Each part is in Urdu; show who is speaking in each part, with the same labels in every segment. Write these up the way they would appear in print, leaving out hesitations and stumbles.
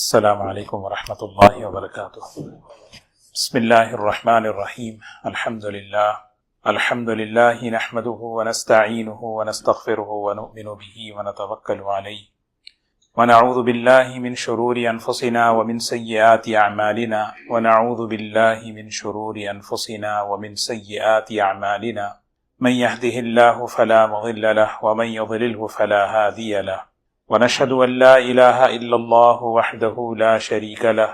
Speaker 1: السلام علیکم ورحمۃ اللہ وبرکاتہ۔ بسم اللہ الرحمن الرحیم۔ الحمد للہ نحمده ونستعینه ونستغفره ونؤمن به ونتوکل علیہ ونعوذ باللہ من شرور انفسنا ومن سیئات اعمالنا ومن سیئات اعمالنا من يهده الله فلا مضل له ومن يضلله فلا هادي له ونشهد أن لا إله إلا الله وحده لا شريك له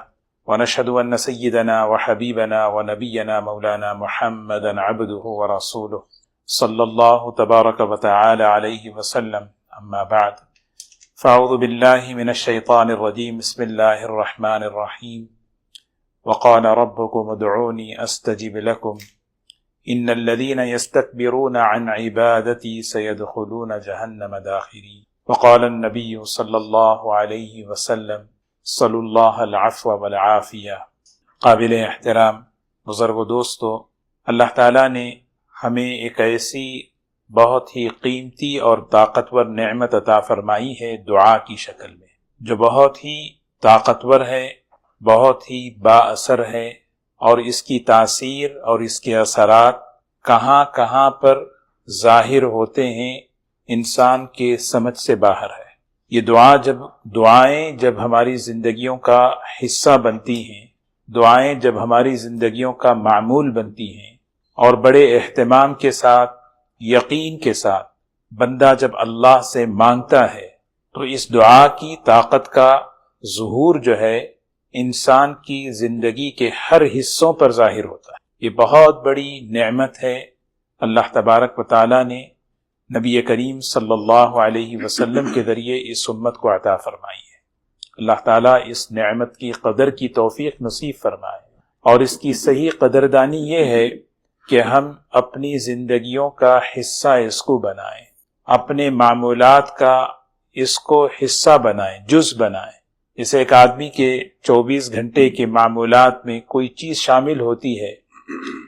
Speaker 1: ونشهد أن سيدنا وحبيبنا ونبينا مولانا محمدا عبده ورسوله صلى الله تبارك وتعالى عليه وسلم، أما بعد فأعوذ بالله من الشيطان الرجيم، بسم الله الرحمن الرحيم، وقال ربكم ادعوني أستجب لكم إن الذين يستكبرون عن عبادتي سيدخلون جهنم داخرين، وقال النبی صلی اللہ علیہ وسلم صلی اللہ العفو والعافیہ۔ قابل احترام بزرگ و دوستو، اللہ تعالیٰ نے ہمیں ایک ایسی بہت ہی قیمتی اور طاقتور نعمت عطا فرمائی ہے دعا کی شکل میں، جو بہت ہی طاقتور ہے، بہت ہی با اثر ہے، اور اس کی تاثیر اور اس کے اثرات کہاں کہاں پر ظاہر ہوتے ہیں انسان کے سمجھ سے باہر ہے۔ یہ دعائیں جب ہماری زندگیوں کا حصہ بنتی ہیں، دعائیں جب ہماری زندگیوں کا معمول بنتی ہیں، اور بڑے اہتمام کے ساتھ، یقین کے ساتھ بندہ جب اللہ سے مانگتا ہے تو اس دعا کی طاقت کا ظہور جو ہے انسان کی زندگی کے ہر حصوں پر ظاہر ہوتا ہے۔ یہ بہت بڑی نعمت ہے اللہ تبارک و تعالیٰ نے نبی کریم صلی اللہ علیہ وسلم کے ذریعے اس امت کو عطا فرمائی ہے۔ اللہ تعالیٰ اس نعمت کی قدر کی توفیق نصیب فرمائے، اور اس کی صحیح قدردانی یہ ہے کہ ہم اپنی زندگیوں کا حصہ اس کو بنائیں، اپنے معمولات کا اس کو حصہ بنائیں، جز بنائیں۔ جیسے ایک آدمی کے 24 گھنٹے کے معمولات میں کوئی چیز شامل ہوتی ہے،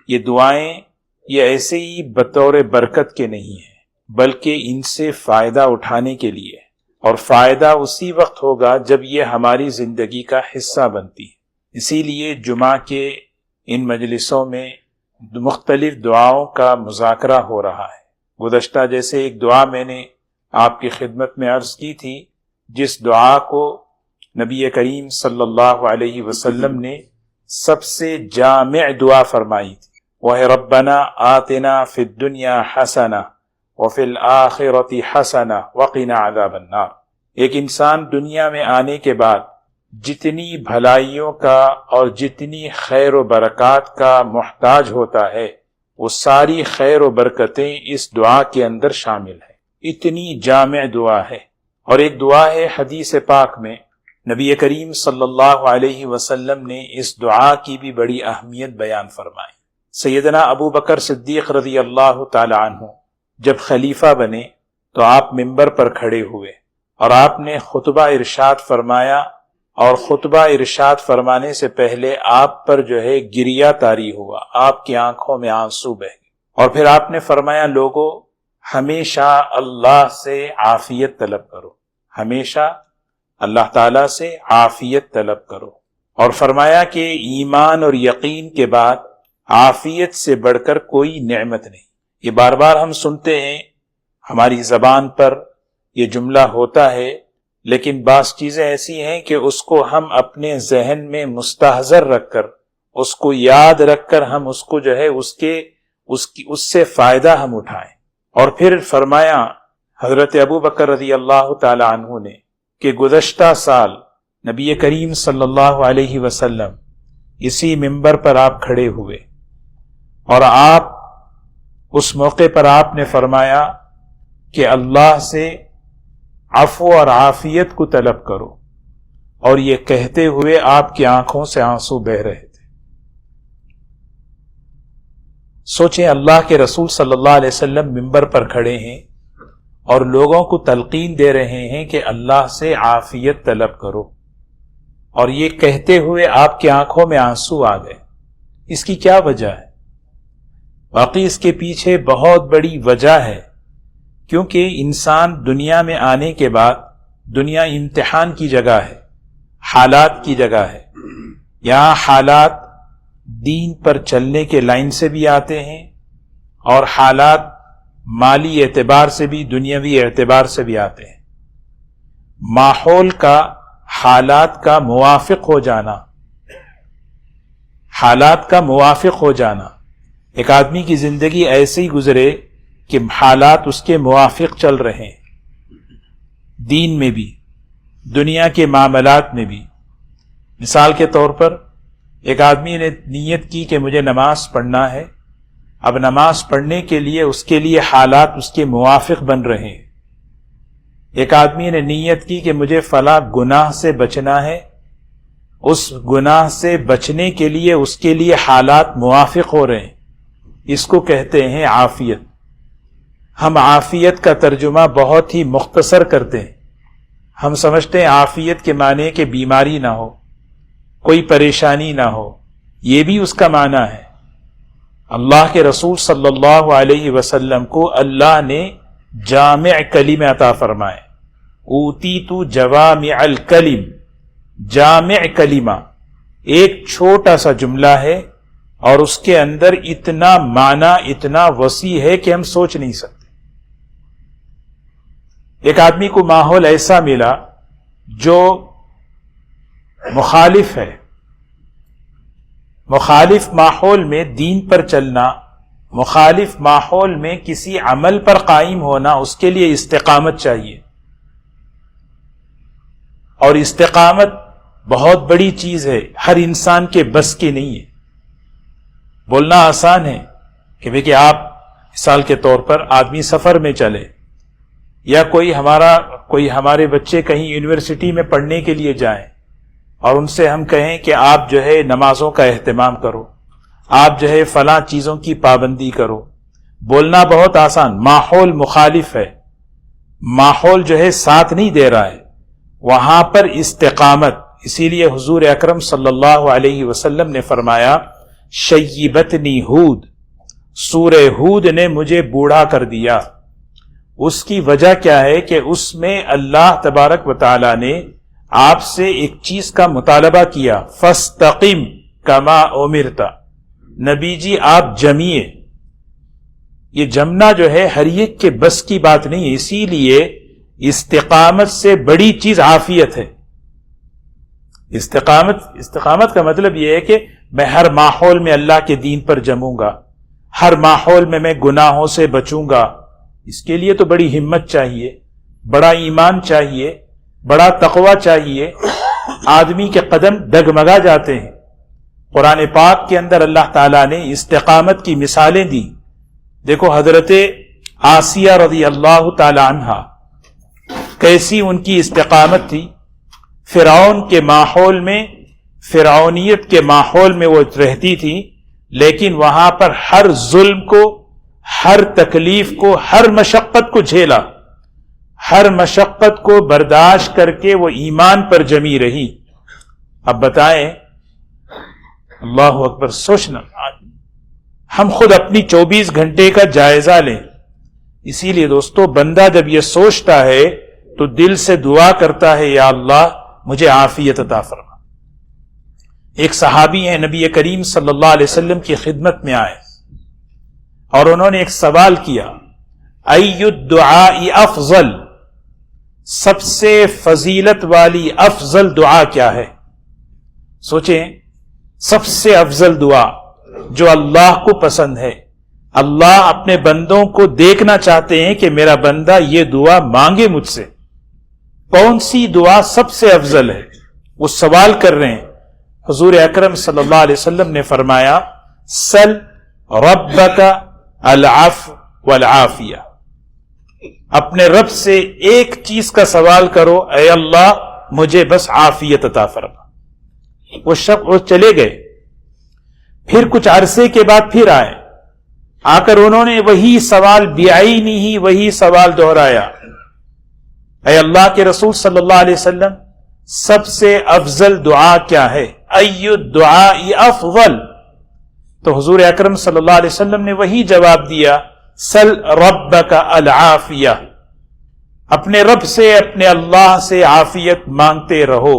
Speaker 1: یہ دعائیں یہ ایسے ہی بطور برکت کے نہیں ہیں، بلکہ ان سے فائدہ اٹھانے کے لیے، اور فائدہ اسی وقت ہوگا جب یہ ہماری زندگی کا حصہ بنتی ہے۔ اسی لیے جمعہ کے ان مجلسوں میں مختلف دعاؤں کا مذاکرہ ہو رہا ہے۔ گزشتہ جیسے ایک دعا میں نے آپ کی خدمت میں عرض کی تھی، جس دعا کو نبی کریم صلی اللہ علیہ وسلم نے سب سے جامع دعا فرمائی تھی، وہ ہے ربنا آتنا فی الدنیا حسنہ وفی الآخرۃ حسنہ وقنا عذاب النار۔ ایک انسان دنیا میں آنے کے بعد جتنی بھلائیوں کا اور جتنی خیر و برکات کا محتاج ہوتا ہے، وہ ساری خیر و برکتیں اس دعا کے اندر شامل ہیں۔ اتنی جامع دعا ہے۔ اور ایک دعا ہے حدیث پاک میں نبی کریم صلی اللہ علیہ وسلم نے اس دعا کی بھی بڑی اہمیت بیان فرمائی۔ سیدنا ابو بکر صدیق رضی اللہ تعالی عنہ جب خلیفہ بنے تو آپ منبر پر کھڑے ہوئے اور آپ نے خطبہ ارشاد فرمایا، اور خطبہ ارشاد فرمانے سے پہلے آپ پر جو ہے گریہ طاری ہوا، آپ کی آنکھوں میں آنسو بہہ گئے، اور پھر آپ نے فرمایا لوگو ہمیشہ اللہ سے عافیت طلب کرو، ہمیشہ اللہ تعالیٰ سے عافیت طلب کرو، اور فرمایا کہ ایمان اور یقین کے بعد عافیت سے بڑھ کر کوئی نعمت نہیں۔ یہ بار بار ہم سنتے ہیں، ہماری زبان پر یہ جملہ ہوتا ہے، لیکن بعض چیزیں ایسی ہیں کہ اس کو ہم اپنے ذہن میں مستحضر رکھ کر، اس کو یاد رکھ کر ہم اس کو جو ہے اس سے فائدہ ہم اٹھائیں۔ اور پھر فرمایا حضرت ابو بکر رضی اللہ تعالی عنہ نے کہ گزشتہ سال نبی کریم صلی اللہ علیہ وسلم اسی منبر پر آپ کھڑے ہوئے، اور آپ اس موقع پر آپ نے فرمایا کہ اللہ سے عفو اور عافیت کو طلب کرو، اور یہ کہتے ہوئے آپ کی آنکھوں سے آنسو بہہ رہے تھے۔ سوچیں، اللہ کے رسول صلی اللہ علیہ وسلم منبر پر کھڑے ہیں اور لوگوں کو تلقین دے رہے ہیں کہ اللہ سے عافیت طلب کرو، اور یہ کہتے ہوئے آپ کی آنکھوں میں آنسو آ گئے۔ اس کی کیا وجہ ہے؟ واقعی اس کے پیچھے بہت بڑی وجہ ہے، کیونکہ انسان دنیا میں آنے کے بعد، دنیا امتحان کی جگہ ہے، حالات کی جگہ ہے. یہاں حالات دین پر چلنے کے لائن سے بھی آتے ہیں اور حالات مالی اعتبار سے بھی دنیاوی اعتبار سے بھی آتے ہیں. ماحول کا حالات کا موافق ہو جانا، حالات کا موافق ہو جانا. ایک آدمی کی زندگی ایسے ہی گزرے کہ حالات اس کے موافق چل رہے ہیں، دین میں بھی دنیا کے معاملات میں بھی. مثال کے طور پر ایک آدمی نے نیت کی کہ مجھے نماز پڑھنا ہے. اب نماز پڑھنے کے لیے اس کے لیے حالات اس کے موافق بن رہے ہیں. ایک آدمی نے نیت کی کہ مجھے فلاں گناہ سے بچنا ہے. اس گناہ سے بچنے کے لیے اس کے لیے حالات موافق ہو رہے ہیں. اس کو کہتے ہیں عافیت. ہم عافیت کا ترجمہ بہت ہی مختصر کرتے ہیں. ہم سمجھتے ہیں عافیت کے معنی کہ بیماری نہ ہو، کوئی پریشانی نہ ہو. یہ بھی اس کا معنی ہے. اللہ کے رسول صلی اللہ علیہ وسلم کو اللہ نے جامع کلمہ عطا فرمائے. اوتیت جوامع الکلم. جامع کلمہ ایک چھوٹا سا جملہ ہے اور اس کے اندر اتنا معنی اتنا وسیع ہے کہ ہم سوچ نہیں سکتے. ایک آدمی کو ماحول ایسا ملا جو مخالف ہے. مخالف ماحول میں دین پر چلنا، مخالف ماحول میں کسی عمل پر قائم ہونا، اس کے لیے استقامت چاہیے. اور استقامت بہت بڑی چیز ہے، ہر انسان کے بس کی نہیں ہے. بولنا آسان ہے کہ بھئی کہ آپ مثال کے طور پر آدمی سفر میں چلے یا کوئی ہمارے بچے کہیں یونیورسٹی میں پڑھنے کے لیے جائیں اور ان سے ہم کہیں کہ آپ جو ہے نمازوں کا اہتمام کرو، آپ جو ہے فلاں چیزوں کی پابندی کرو. بولنا بہت آسان، ماحول مخالف ہے، ماحول جو ہے ساتھ نہیں دے رہا ہے. وہاں پر استقامت. اسی لیے حضور اکرم صلی اللہ علیہ وسلم نے فرمایا شیبتنی ہود، سورہ ہود نے مجھے بوڑھا کر دیا. اس کی وجہ کیا ہے کہ اس میں اللہ تبارک و تعالی نے آپ سے ایک چیز کا مطالبہ کیا، فاستقم کما امرت. نبی جی آپ جمیے. یہ جمنا جو ہے ہر ایک کے بس کی بات نہیں ہے. اسی لیے استقامت سے بڑی چیز عافیت ہے. استقامت کا مطلب یہ ہے کہ میں ہر ماحول میں اللہ کے دین پر جموں گا، ہر ماحول میں گناہوں سے بچوں گا. اس کے لیے تو بڑی ہمت چاہیے، بڑا ایمان چاہیے، بڑا تقوی چاہیے. آدمی کے قدم ڈگمگا جاتے ہیں. قرآن پاک کے اندر اللہ تعالیٰ نے استقامت کی مثالیں دی. دیکھو حضرت آسیہ رضی اللہ تعالی عنہا کیسی ان کی استقامت تھی. فرعون کے ماحول میں، فرعونیت کے ماحول میں وہ رہتی تھی، لیکن وہاں پر ہر ظلم کو، ہر تکلیف کو، ہر مشقت کو جھیلا، ہر مشقت کو برداشت کر کے وہ ایمان پر جمی رہی. اب بتائیں، اللہ اکبر، سوچنا ہم خود اپنی 24 گھنٹے کا جائزہ لیں. اسی لیے دوستو بندہ جب یہ سوچتا ہے تو دل سے دعا کرتا ہے یا اللہ مجھے عافیت عطا فرما. ایک صحابی ہیں نبی کریم صلی اللہ علیہ وسلم کی خدمت میں آئے اور انہوں نے ایک سوال کیا، ای الدعاء افضل، سب سے فضیلت والی افضل دعا کیا ہے؟ سوچیں، سب سے افضل دعا جو اللہ کو پسند ہے. اللہ اپنے بندوں کو دیکھنا چاہتے ہیں کہ میرا بندہ یہ دعا مانگے مجھ سے. کون سی دعا سب سے افضل ہے؟ وہ سوال کر رہے ہیں. حضور اکرم صلی اللہ علیہ وسلم نے فرمایا سل ربک العفو والعافیہ. اپنے رب سے ایک چیز کا سوال کرو، اے اللہ مجھے بس عافیت عطا فرما. وہ چلے گئے. پھر کچھ عرصے کے بعد پھر آئے. آ کر انہوں نے وہی سوال بعینہ ہی وہی سوال دہرایا، اے اللہ کے رسول صلی اللہ علیہ وسلم سب سے افضل دعا کیا ہے؟ ای الدعاء افضل. تو حضور اکرم صلی اللہ علیہ وسلم نے وہی جواب دیا، سل ربک العافیہ. اپنے رب سے، اپنے اللہ سے عافیت مانگتے رہو.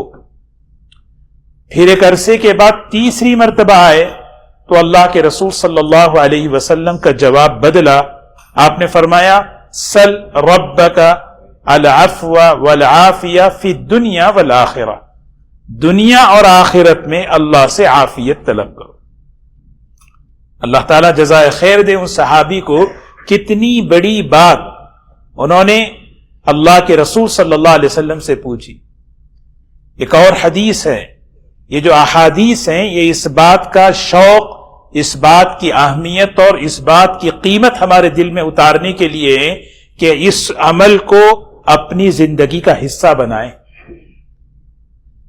Speaker 1: پھر ایک عرصے کے بعد تیسری مرتبہ آئے تو اللہ کے رسول صلی اللہ علیہ وسلم کا جواب بدلا. آپ نے فرمایا سل ربک العفو والعافیہ فی الدنیا والآخرہ، دنیا اور آخرت میں اللہ سے عافیت طلب کرو. اللہ تعالیٰ جزائے خیر دے اس صحابی کو، کتنی بڑی بات انہوں نے اللہ کے رسول صلی اللہ علیہ وسلم سے پوچھی. ایک اور حدیث ہے، یہ جو احادیث ہیں یہ اس بات کا شوق، اس بات کی اہمیت اور اس بات کی قیمت ہمارے دل میں اتارنے کے لیے ہے کہ اس عمل کو اپنی زندگی کا حصہ بنائیں.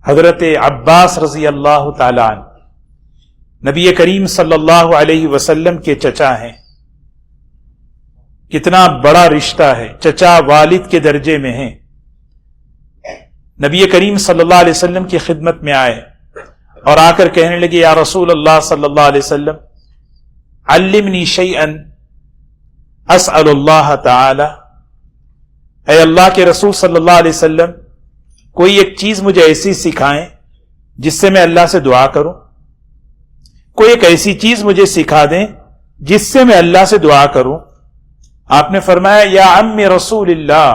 Speaker 1: حضرت عباس رضی اللہ تعالی عنہ نبی کریم صلی اللہ علیہ وسلم کے چچا ہیں. کتنا بڑا رشتہ ہے، چچا والد کے درجے میں ہیں. نبی کریم صلی اللہ علیہ وسلم کی خدمت میں آئے اور آ کر کہنے لگے یا رسول اللہ صلی اللہ علیہ وسلم علمنی شیئا اسأل اللہ تعالی. اے اللہ کے رسول صلی اللہ علیہ وسلم کوئی ایک چیز مجھے ایسی سکھائیں جس سے میں اللہ سے دعا کروں. کوئی ایک ایسی چیز مجھے سکھا دیں جس سے میں اللہ سے دعا کروں. آپ نے فرمایا یا عم رسول اللہ،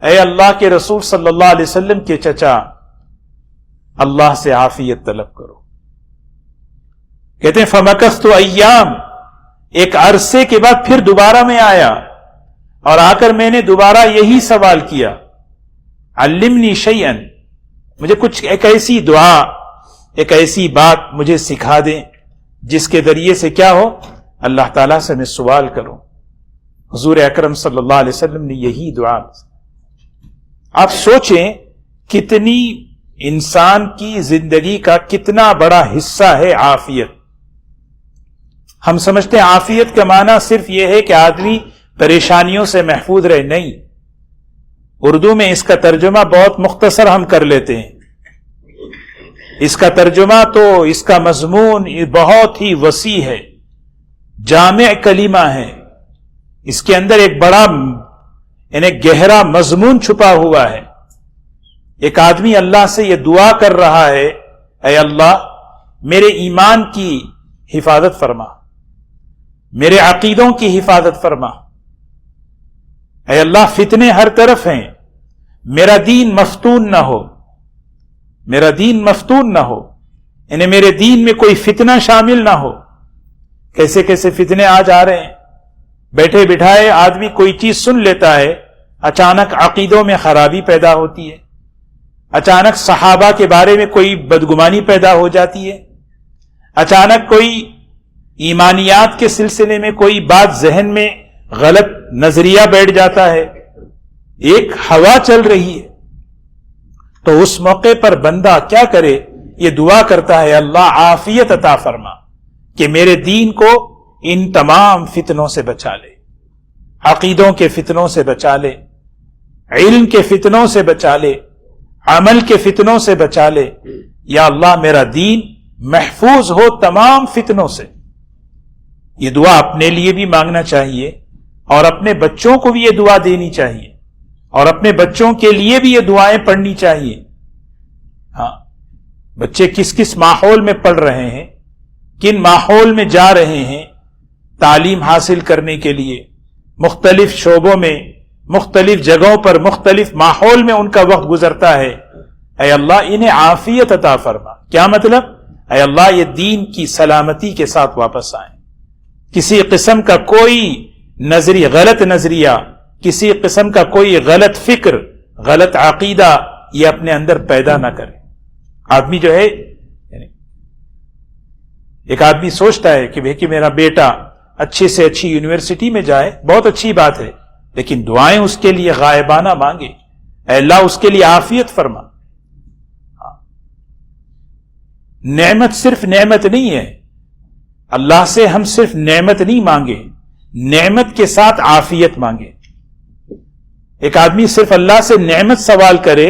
Speaker 1: اے اللہ کے رسول صلی اللہ علیہ وسلم کے چچا، اللہ سے عافیت طلب کرو. کہتے ہیں فمکثت ایام، ایک عرصے کے بعد پھر دوبارہ میں آیا اور آ کر میں نے دوبارہ یہی سوال کیا علمنی شیئا، مجھے کچھ ایک ایسی دعا، ایک ایسی بات مجھے سکھا دیں جس کے ذریعے سے کیا ہو، اللہ تعالیٰ سے میں سوال کروں. حضور اکرم صلی اللہ علیہ وسلم نے یہی دعا. آپ سوچیں کتنی انسان کی زندگی کا کتنا بڑا حصہ ہے عافیت. ہم سمجھتے ہیں عافیت کا معنی صرف یہ ہے کہ آدمی پریشانیوں سے محفوظ رہے، نہیں. اردو میں اس کا ترجمہ بہت مختصر ہم کر لیتے ہیں. اس کا ترجمہ تو اس کا مضمون بہت ہی وسیع ہے، جامع کلمہ ہے. اس کے اندر ایک بڑا یعنی گہرا مضمون چھپا ہوا ہے. ایک آدمی اللہ سے یہ دعا کر رہا ہے اے اللہ میرے ایمان کی حفاظت فرما، میرے عقیدوں کی حفاظت فرما. اے اللہ فتنے ہر طرف ہیں، میرا دین مفتون نہ ہو، میرا دین مفتون نہ ہو، یعنی میرے دین میں کوئی فتنہ شامل نہ ہو. کیسے کیسے فتنے آج آ رہے ہیں. بیٹھے بٹھائے آدمی کوئی چیز سن لیتا ہے، اچانک عقیدوں میں خرابی پیدا ہوتی ہے، اچانک صحابہ کے بارے میں کوئی بدگمانی پیدا ہو جاتی ہے، اچانک کوئی ایمانیات کے سلسلے میں کوئی بات ذہن میں غلط نظریہ بیٹھ جاتا ہے، ایک ہوا چل رہی ہے. تو اس موقع پر بندہ کیا کرے؟ یہ دعا کرتا ہے اللہ عافیت عطا فرما کہ میرے دین کو ان تمام فتنوں سے بچا لے، عقیدوں کے فتنوں سے بچا لے، علم کے فتنوں سے بچا لے، عمل کے فتنوں سے بچا لے. یا اللہ میرا دین محفوظ ہو تمام فتنوں سے. یہ دعا اپنے لیے بھی مانگنا چاہیے اور اپنے بچوں کو بھی یہ دعا دینی چاہیے اور اپنے بچوں کے لیے بھی یہ دعائیں پڑھنی چاہیے. ہاں، بچے کس کس ماحول میں پڑھ رہے ہیں، کن ماحول میں جا رہے ہیں تعلیم حاصل کرنے کے لیے، مختلف شعبوں میں، مختلف جگہوں پر، مختلف ماحول میں ان کا وقت گزرتا ہے. اے اللہ انہیں عافیت عطا فرما. کیا مطلب؟ اے اللہ یہ دین کی سلامتی کے ساتھ واپس آئیں، کسی قسم کا کوئی غلط نظریہ، کسی قسم کا کوئی غلط فکر، غلط عقیدہ یہ اپنے اندر پیدا نہ کرے. آدمی جو ہے ایک آدمی سوچتا ہے کہ میرا بیٹا اچھی سے اچھی یونیورسٹی میں جائے، بہت اچھی بات ہے، لیکن دعائیں اس کے لیے غائبانہ مانگے. اے اللہ اس کے لیے عافیت فرما. نعمت صرف نعمت نہیں ہے، اللہ سے ہم صرف نعمت نہیں مانگے، نعمت کے ساتھ عافیت مانگے. ایک آدمی صرف اللہ سے نعمت سوال کرے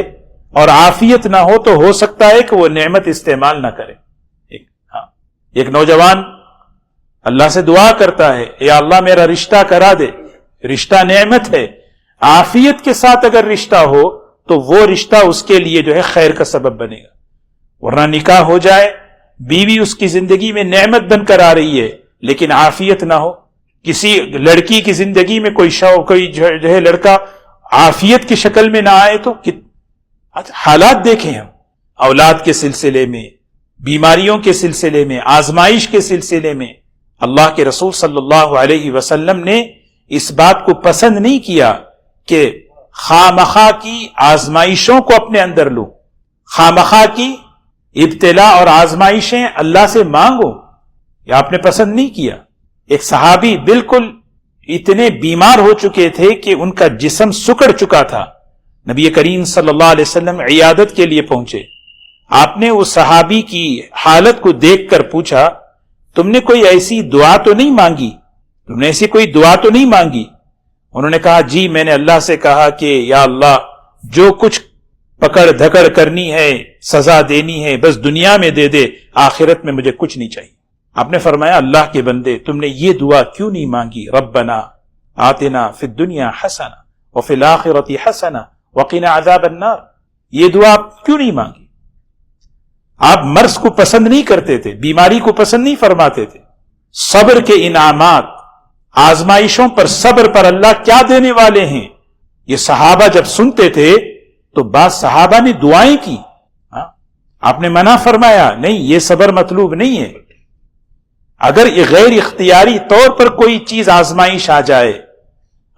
Speaker 1: اور عافیت نہ ہو تو ہو سکتا ہے کہ وہ نعمت استعمال نہ کرے. ایک نوجوان اللہ سے دعا کرتا ہے یا اللہ میرا رشتہ کرا دے. رشتہ نعمت ہے، عافیت کے ساتھ اگر رشتہ ہو تو وہ رشتہ اس کے لیے جو ہے خیر کا سبب بنے گا. ورنہ نکاح ہو جائے، بیوی اس کی زندگی میں نعمت بن کر آ رہی ہے لیکن عافیت نہ ہو. کسی لڑکی کی زندگی میں کوئی جو ہے لڑکا عافیت کی شکل میں نہ آئے تو حالات دیکھیں ہم، اولاد کے سلسلے میں، بیماریوں کے سلسلے میں، آزمائش کے سلسلے میں. اللہ کے رسول صلی اللہ علیہ وسلم نے اس بات کو پسند نہیں کیا کہ خامخواہ کی آزمائشوں کو اپنے اندر لو، خامخواہ کی ابتلا اور آزمائشیں اللہ سے مانگو، یہ آپ نے پسند نہیں کیا. ایک صحابی بالکل اتنے بیمار ہو چکے تھے کہ ان کا جسم سکڑ چکا تھا. نبی کریم صلی اللہ علیہ وسلم عیادت کے لیے پہنچے. آپ نے اس صحابی کی حالت کو دیکھ کر پوچھا، تم نے کوئی ایسی دعا تو نہیں مانگی؟ تم نے ایسی کوئی دعا تو نہیں مانگی؟ انہوں نے کہا، جی میں نے اللہ سے کہا کہ یا اللہ جو کچھ پکڑ دھکڑ کرنی ہے، سزا دینی ہے، بس دنیا میں دے دے، آخرت میں مجھے کچھ نہیں چاہیے. آپ نے فرمایا، اللہ کے بندے تم نے یہ دعا کیوں نہیں مانگی؟ ربنا آتنا فی الدنیا حسنہ وفی الآخرۃ حسنہ وقنا عذاب النار. یہ دعا آپ کیوں نہیں مانگی؟ آپ مرض کو پسند نہیں کرتے تھے، بیماری کو پسند نہیں فرماتے تھے. صبر کے انعامات، آزمائشوں پر صبر پر اللہ کیا دینے والے ہیں، یہ صحابہ جب سنتے تھے تو بعض صحابہ نے دعائیں کی. آپ نے منع فرمایا، نہیں یہ صبر مطلوب نہیں ہے. اگر یہ غیر اختیاری طور پر کوئی چیز آزمائش آ جائے،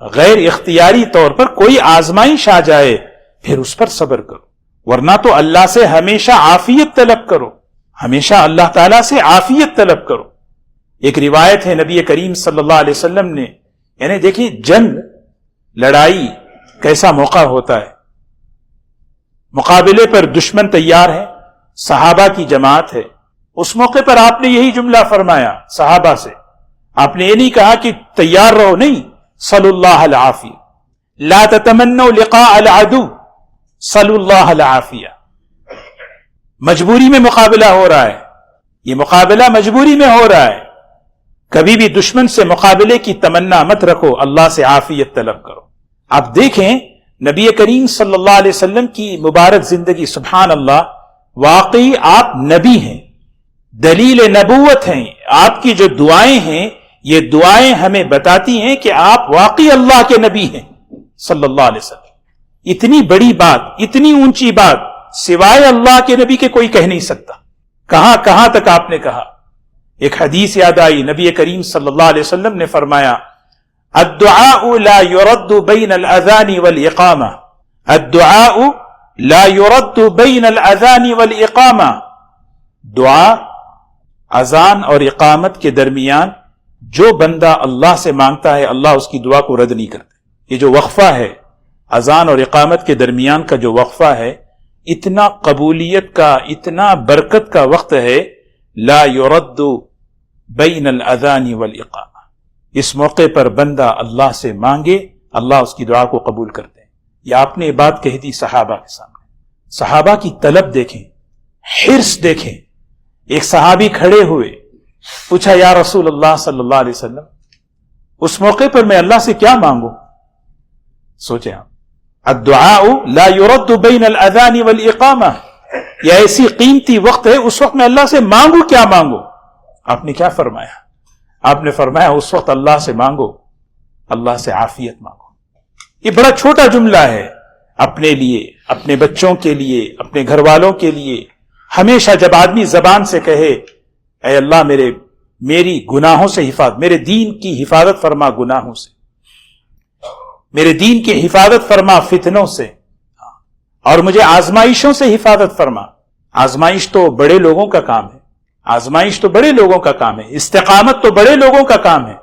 Speaker 1: غیر اختیاری طور پر کوئی آزمائش آ جائے، پھر اس پر صبر کرو، ورنہ تو اللہ سے ہمیشہ عافیت طلب کرو، ہمیشہ اللہ تعالیٰ سے عافیت طلب کرو. ایک روایت ہے نبی کریم صلی اللہ علیہ وسلم نے، یعنی دیکھیں جنگ، لڑائی کیسا موقع ہوتا ہے، مقابلے پر دشمن تیار ہے، صحابہ کی جماعت ہے. اس موقع پر آپ نے یہی جملہ فرمایا صحابہ سے. آپ نے یہ نہیں کہا کہ تیار رہو، نہیں، صلی اللہ العافیہ، لا تتمنوا لقاء العدو، صلی اللہ العافیہ. مجبوری میں مقابلہ ہو رہا ہے، یہ مقابلہ مجبوری میں ہو رہا ہے. کبھی بھی دشمن سے مقابلے کی تمنا مت رکھو، اللہ سے عافیت طلب کرو. آپ دیکھیں نبی کریم صلی اللہ علیہ وسلم کی مبارک زندگی، سبحان اللہ، واقعی آپ نبی ہیں، دلیل نبوت ہیں. آپ کی جو دعائیں ہیں یہ دعائیں ہمیں بتاتی ہیں کہ آپ واقعی اللہ کے نبی ہیں صلی اللہ علیہ وسلم. اتنی بڑی بات، اتنی اونچی بات سوائے اللہ کے نبی کے کوئی کہہ نہیں سکتا. کہاں تک آپ نے کہا. ایک حدیث یاد آئی، نبی کریم صلی اللہ علیہ وسلم نے فرمایا، الدعاء لا يرد بين الاذان والاقامه، الدعاء لا يرد بين الاذان والاقامه. دعا اذان اور اقامت کے درمیان جو بندہ اللہ سے مانگتا ہے اللہ اس کی دعا کو رد نہیں کرتے. یہ جو وقفہ ہے اذان اور اقامت کے درمیان کا جو وقفہ ہے، اتنا قبولیت کا، اتنا برکت کا وقت ہے. لا يرد بین الاذان والاقامہ. اس موقع پر بندہ اللہ سے مانگے، اللہ اس کی دعا کو قبول کرتے ہیں. یہ آپ نے بات کہہ دی صحابہ کے سامنے. صحابہ کی طلب دیکھیں، حرص دیکھیں. ایک صحابی کھڑے ہوئے، پوچھا، یا رسول اللہ صلی اللہ علیہ وسلم اس موقع پر میں اللہ سے کیا مانگوں؟ سوچیں آپ، الدعاء لا يرد بین الاذان والاقامہ، یہ ایسی قیمتی وقت ہے، اس وقت میں اللہ سے مانگوں کیا مانگوں؟ آپ نے کیا فرمایا؟ آپ نے فرمایا اس وقت اللہ سے مانگو، اللہ سے عافیت مانگو. یہ بڑا چھوٹا جملہ ہے، اپنے لیے، اپنے بچوں کے لیے، اپنے گھر والوں کے لیے. ہمیشہ جب آدمی زبان سے کہے، اے اللہ میری گناہوں سے حفاظت، میرے دین کی حفاظت فرما گناہوں سے، میرے دین کی حفاظت فرما فتنوں سے، اور مجھے آزمائشوں سے حفاظت فرما. آزمائش تو بڑے لوگوں کا کام ہے، آزمائش تو بڑے لوگوں کا کام ہے، استقامت تو بڑے لوگوں کا کام ہے.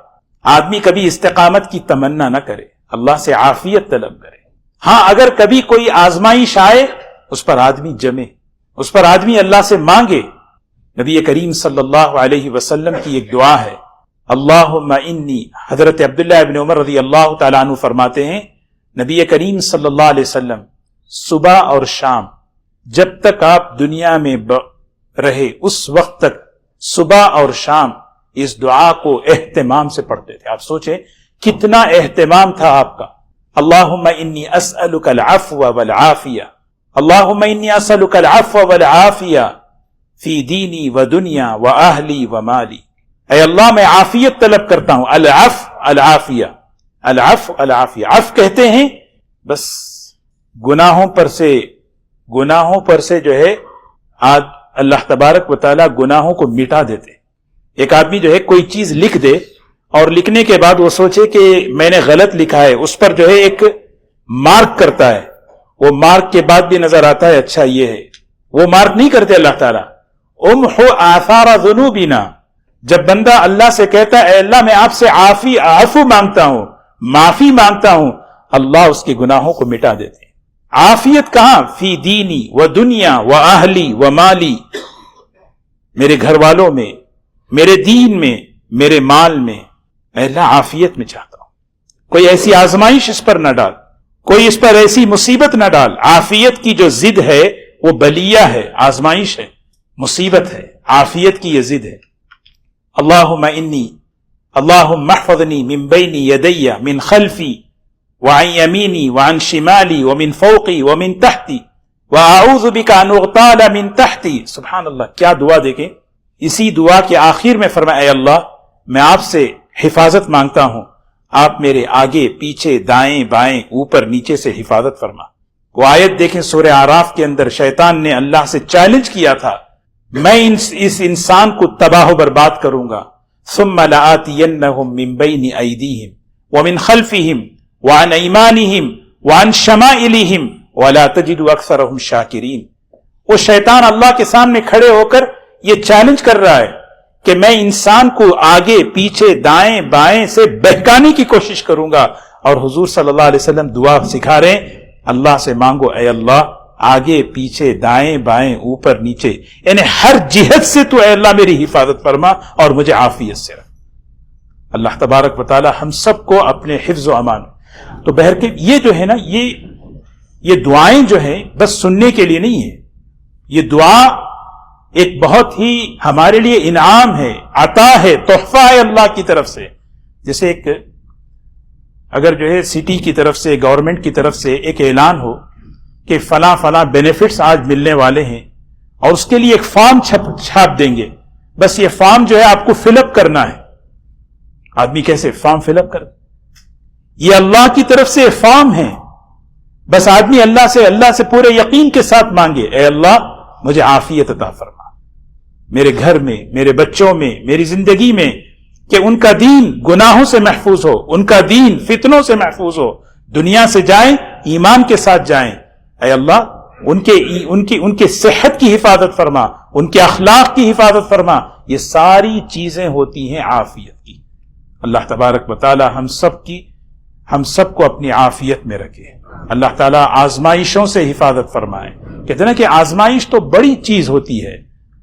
Speaker 1: آدمی کبھی استقامت کی تمنا نہ کرے، اللہ سے عافیت طلب کرے. ہاں اگر کبھی کوئی آزمائش آئے اس پر آدمی جمے، اس پر آدمی اللہ سے مانگے. نبی کریم صلی اللہ علیہ وسلم کی ایک دعا ہے، اللہم انی، حضرت عبداللہ ابن عمر رضی اللہ تعالیٰ عنہ فرماتے ہیں، نبی کریم صلی اللہ علیہ وسلم صبح اور شام، جب تک آپ دنیا میں رہے اس وقت تک صبح اور شام اس دعا کو اہتمام سے پڑھتے تھے. آپ سوچیں کتنا اہتمام تھا آپ کا. اللہم انی اسألک العفو والعافیہ، اللہم انی اسألک العفو والعافیہ. فی دینی و دنیا و اہلی و مالی. اے اللہ میں عافیت طلب کرتا ہوں. العفو العافیہ، العفو العافیہ. عفو کہتے ہیں بس گناہوں پر سے جو ہے آج اللہ تبارک و تعالیٰ گناہوں کو مٹا دیتے. ایک آدمی جو ہے کوئی چیز لکھ دے اور لکھنے کے بعد وہ سوچے کہ میں نے غلط لکھا ہے، اس پر جو ہے ایک مارک کرتا ہے، وہ مارک کے بعد بھی نظر آتا ہے اچھا یہ ہے. وہ مارک نہیں کرتے اللہ تعالیٰ. امحو آثار ذنوبنا. جب بندہ اللہ سے کہتا ہے اے اللہ میں آپ سے عفو مانگتا ہوں، معافی مانگتا ہوں، اللہ اس کے گناہوں کو مٹا دیتے ہیں. عافیت کہاں؟ فی دینی و دنیا و اہلی و مالی. میرے گھر والوں میں، میرے دین میں، میرے مال میں. اے اللہ عافیت میں چاہتا ہوں. کوئی ایسی آزمائش اس پر نہ ڈال، کوئی اس پر ایسی مصیبت نہ ڈال. عافیت کی جو ضد ہے وہ بلیہ ہے، آزمائش ہے، مصیبت ہے. عافیت کی یہ ضد ہے. اللہم احفظنی من بین یدی من خلفی وعن یمینی وعن شمالی ومن فوقی ومن تحتی واعوذ بک ان اغتال من تحتی. سبحان اللہ، کیا دعا دیکھیں. اسی دعا کے آخر میں فرمایا اے اللہ میں آپ سے حفاظت مانگتا ہوں، آپ میرے آگے پیچھے دائیں بائیں اوپر نیچے سے حفاظت فرما. وہ آیت دیکھیں سورہ اعراف کے اندر شیطان نے اللہ سے چیلنج کیا تھا میں اس انسان کو تباہ و برباد کروں گا. ثم لآتینہم من بین ایدیہم ومن خلفہم وعن ایمانہم وعن شمائلہم ولا تجد اکثرہم شاکرین. وہ شیطان اللہ کے سامنے کھڑے ہو کر یہ چیلنج کر رہا ہے کہ میں انسان کو آگے پیچھے دائیں بائیں سے بہکانے کی کوشش کروں گا. اور حضور صلی اللہ علیہ وسلم دعا سکھا رہے ہیں اللہ سے مانگو اے اللہ آگے پیچھے دائیں بائیں اوپر نیچے، یعنی ہر جہت سے تو اے اللہ میری حفاظت فرما اور مجھے عافیت سے رکھ. اللہ تبارک و تعالی ہم سب کو اپنے حفظ و امان. تو بہرکیف یہ جو ہے نا یہ دعائیں جو ہیں بس سننے کے لیے نہیں ہے. یہ دعا ایک بہت ہی ہمارے لیے انعام ہے، عطا ہے، تحفہ ہے اللہ کی طرف سے. جیسے ایک اگر جو ہے سٹی کی طرف سے، گورنمنٹ کی طرف سے ایک اعلان ہو کہ فلاں بینیفٹس آج ملنے والے ہیں اور اس کے لیے ایک فارم چھاپ دیں گے، بس یہ فارم جو ہے آپ کو فل اپ کرنا ہے. آدمی کیسے فارم فل اپ کر؟ یہ اللہ کی طرف سے فارم ہے، بس آدمی اللہ سے پورے یقین کے ساتھ مانگے اے اللہ مجھے عافیت عطا فرما میرے گھر میں، میرے بچوں میں، میری زندگی میں، کہ ان کا دین گناہوں سے محفوظ ہو، ان کا دین فتنوں سے محفوظ ہو، دنیا سے جائیں ایمان کے ساتھ جائیں. اے اللہ ان کے صحت کی حفاظت فرما، ان کے اخلاق کی حفاظت فرما. یہ ساری چیزیں ہوتی ہیں عافیت کی. اللہ تبارک و تعالی ہم سب کو اپنی عافیت میں رکھے. اللہ تعالی آزمائشوں سے حفاظت فرمائے. کہتے ہیں نا کہ آزمائش تو بڑی چیز ہوتی ہے،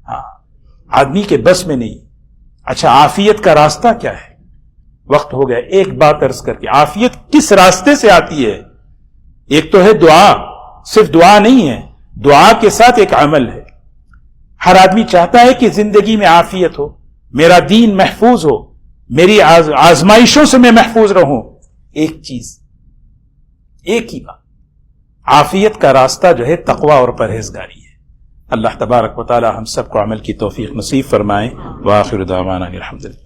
Speaker 1: ہاں آدمی کے بس میں نہیں. اچھا عافیت کا راستہ کیا ہے؟ وقت ہو گیا. ایک بات عرض کر کے، عافیت کس راستے سے آتی ہے؟ ایک تو ہے دعا، صرف دعا نہیں ہے، دعا کے ساتھ ایک عمل ہے. ہر آدمی چاہتا ہے کہ زندگی میں عافیت ہو، میرا دین محفوظ ہو، میری آزمائشوں سے میں محفوظ رہوں. ایک چیز، ایک ہی بات، عافیت کا راستہ جو ہے تقوی اور پرہیزگاری ہے. اللہ تبارک و تعالی ہم سب کو عمل کی توفیق نصیب فرمائے. وآخر دعوانا الحمدللہ.